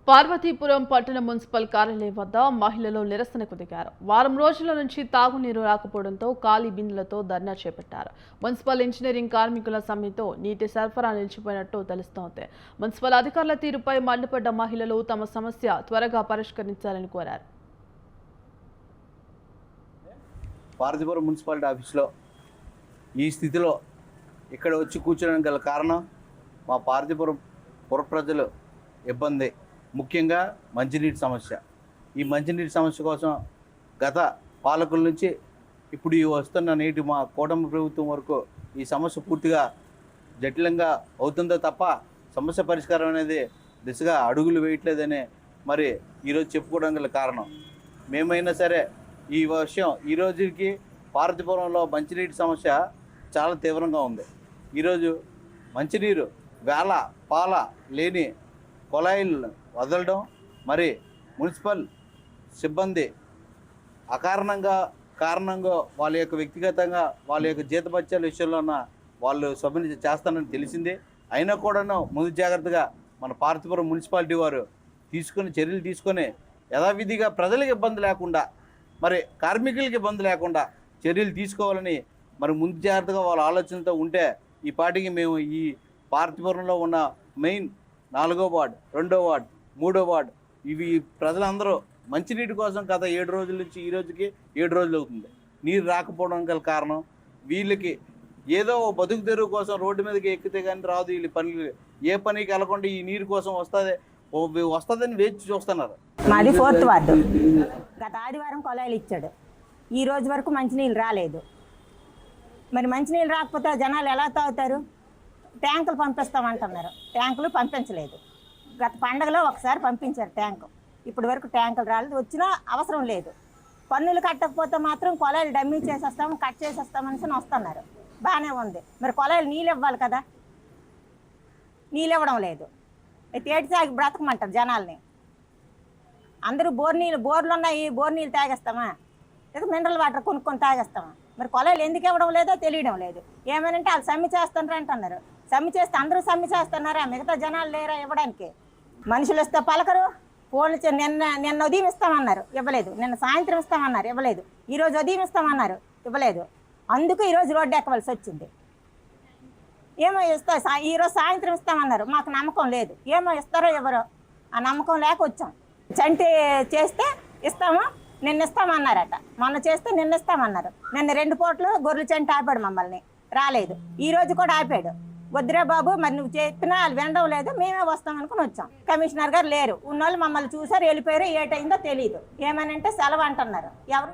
పార్వతీపురం పట్టణ మున్సిపల్ కార్యాలయం వద్ద మహిళలు నిరసనకు దిగారు. వారం రోజుల నుంచి తాగునీరు రాకపోవడంతో ఖాళీ బిందెలతో ధర్నా చేపట్టారు. మున్సిపల్ ఇంజనీరింగ్ కార్మికుల సమ్మెతో నీటి సరఫరా నిలిచిపోయినట్టు తెలుస్తోంది. మున్సిపల్ అధికారుల తీరుపై మండిపడ్డ మహిళలు తమ సమస్య త్వరగా పరిష్కరించాలని కోరారు. పార్వతీపురం మున్సిపాలిటీ ఆఫీస్లో ఈ స్థితిలో ఇక్కడ వచ్చి కూర్చోడానికి గల కారణం మా పార్వతీపురం పుర ప్రజలు ఇబ్బంది, ముఖ్యంగా మంచినీటి సమస్య. ఈ మంచినీటి సమస్య కోసం గత పాలకుల నుంచి ఇప్పుడు ఈ వస్తున్న నీటి మా కూటమి ప్రభుత్వం వరకు ఈ సమస్య పూర్తిగా జటిలంగా అవుతుందో తప్ప సమస్య పరిష్కారం అనేది దిశగా అడుగులు వేయట్లేదని మరి ఈరోజు చెప్పుకోవడం గల కారణం. మేమైనా సరే ఈ విషయం ఈ రోజుకి పార్వతీపురంలో మంచినీటి సమస్య చాలా తీవ్రంగా ఉంది. ఈరోజు మంచినీరు వేళ పాల లేని కొలాయిలు వదలడం, మరి మున్సిపల్ సిబ్బంది కారణంగా వాళ్ళ యొక్క వ్యక్తిగతంగా వాళ్ళ యొక్క జీతభత్యాల విషయంలోన వాళ్ళు సభ్యులు చేస్తానని తెలిసిందే. అయినా కూడాను ముందు జాగ్రత్తగా మన పార్వతీపురం మున్సిపాలిటీ వారు చర్యలు తీసుకొని యథావిధిగా ప్రజలకు ఇబ్బంది లేకుండా, మరి కార్మికులకి ఇబ్బంది లేకుండా చర్యలు తీసుకోవాలని మరి ముందు జాగ్రత్తగా వాళ్ళ ఆలోచనతో ఉంటే ఈ పార్టీకి మేము ఈ పార్వతీపురంలో ఉన్న మెయిన్ 4వ వార్డు, 2వ వార్డు, 3వ వార్డు ఇవి ప్రజలందరూ మంచినీటి కోసం గత 7 రోజుల నుంచి ఈ రోజుకి 7 రోజులు అవుతుంది. నీరు రాకపోవడం గల కారణం వీళ్ళకి ఏదో బతుకు తెరువు కోసం రోడ్డు మీదకి ఎక్కితే కానీ రాదు. వీళ్ళ పనులు ఏ పనికి వెళ్ళకుండా ఈ నీరు కోసం వస్తుందని వేచి చూస్తున్నారు. మాది 4th వార్డు. గత ఆదివారం కొలాయిలు ఇచ్చాడు, ఈ రోజు వరకు మంచినీళ్ళు రాలేదు. మరి మంచినీళ్ళు రాకపోతే జనాలు ఎలా తాగుతారు? ట్యాంకులు పంపిస్తామంటున్నారు, ట్యాంకులు పంపించలేదు. గత పండగలో ఒకసారి పంపించారు ట్యాంకు, ఇప్పటి వరకు ట్యాంకులు రాలేదు. వచ్చినా అవసరం లేదు. పన్నులు కట్టకపోతే మాత్రం కొలాయిలు డమ్మీ చేసేస్తాము, కట్ చేసేస్తామని వస్తున్నారు. బాగానే ఉంది, మరి కొలాయిలు నీళ్ళు ఇవ్వాలి కదా, నీళ్ళు ఇవ్వడం లేదు. తేటి తాగి బ్రతకమంటారు జనాల్ని. అందరూ బోర్లు ఉన్నాయి, బోర్ నీళ్ళు తాగేస్తామా, లేదా మినరల్ వాటర్ కొనుక్కొని తాగేస్తామా? మరి కొలాయిలు ఎందుకు ఇవ్వడం లేదో తెలియడం లేదు. ఏమనంటే వాళ్ళు సమ్మె చేస్తున్నారు అంటున్నారు. సమ్మె చేస్తే అందరూ సమ్మె చేస్తున్నారా? మిగతా జనాలు లేరా ఇవ్వడానికి? మనుషులు వస్తే పలకరు. ఫోన్లు నిన్న ఉదయం ఇస్తామన్నారు, ఇవ్వలేదు. నిన్న సాయంత్రం ఇస్తామన్నారు, ఇవ్వలేదు. ఈరోజు ఉదయం ఇస్తామన్నారు, ఇవ్వలేదు. అందుకు ఈరోజు రోడ్డు ఎక్కవలసి వచ్చింది. ఏమో ఈరోజు సాయంత్రం ఇస్తామన్నారు, మాకు నమ్మకం లేదు. ఏమో ఇస్తారో ఎవరో ఆ నమ్మకం లేక వచ్చాం. చంటి చేస్తే ఇస్తాము, నిన్న ఇస్తామన్నారట. మొన్న చేస్తే నిన్న ఇస్తామన్నారు. నిన్న 2 పూటలు గొర్రెల చంటి ఆపాడు మమ్మల్ని, రాలేదు. ఈరోజు కూడా ఆపాడు. వద్దురా బాబు, మరి నువ్వు చెప్పినా వాళ్ళు వినడం లేదు, మేమే వస్తామనుకుని వచ్చాం. కమిషనర్ గారు లేరు, ఉన్నోళ్ళు మమ్మల్ని చూసారు, వెళ్ళిపోయారు. ఏటైందో తెలియదు. ఏమనంటే సెలవు అంటున్నారు. ఎవరు